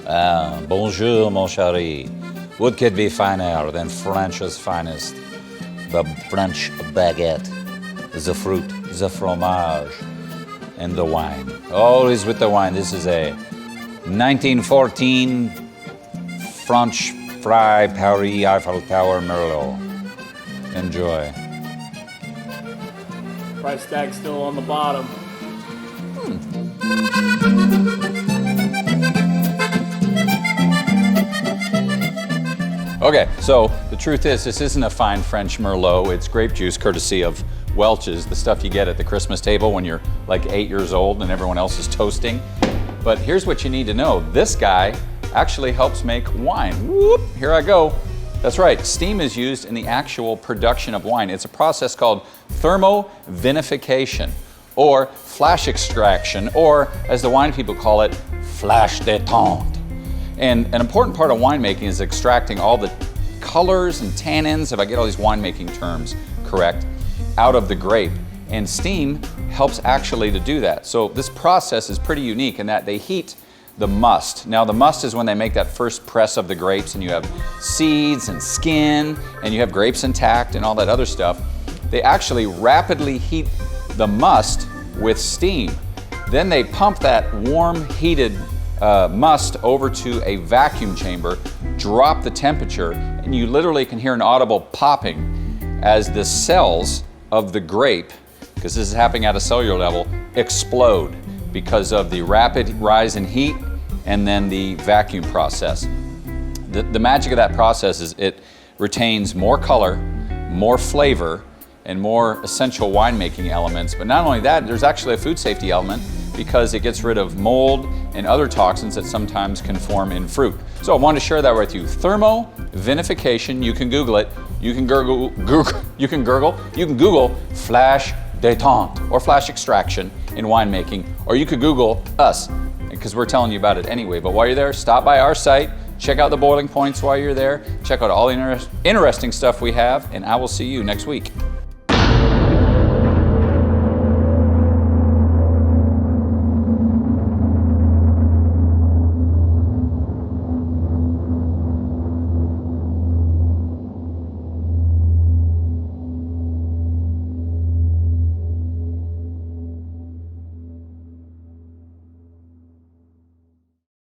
Ah, bonjour, mon chéri. What could be finer than French's finest? The French baguette, the fruit, the fromage, and the wine. Always with the wine. This is a 1914 French fry Paris Eiffel Tower Merlot. Enjoy. Price tag still on the bottom. Okay, so the truth is, this isn't a fine French Merlot. It's grape juice, courtesy of Welch's, the stuff you get at the Christmas table when you're like 8 years old and everyone else is toasting. But here's what you need to know. This guy actually helps make wine. Whoop, here I go. That's right, steam is used in the actual production of wine. It's a process called thermovinification, or flash extraction, or as the wine people call it, flash détente. And an important part of winemaking is extracting all the colors and tannins, if I get all these winemaking terms correct, out of the grape. And steam helps actually to do that. So this process is pretty unique in that they heat the must. Now the must is when they make that first press of the grapes and you have seeds and skin and you have grapes intact and all that other stuff. They actually rapidly heat the must with steam. Then they pump that warm, heated must over to a vacuum chamber, drop the temperature, and you literally can hear an audible popping as the cells of the grape, because this is happening at a cellular level, explode because of the rapid rise in heat and then the vacuum process. The magic of that process is it retains more color, more flavor, and more essential winemaking elements. But not only that, there's actually a food safety element because it gets rid of mold and other toxins that sometimes can form in fruit. So I wanted to share that with you. Thermovinification, you can Google it. You can Google flash détente or flash extraction in winemaking, or you could Google us, because we're telling you about it anyway. But while you're there, stop by our site, check out the boiling points while you're there, check out all the interesting stuff we have, and I will see you next week.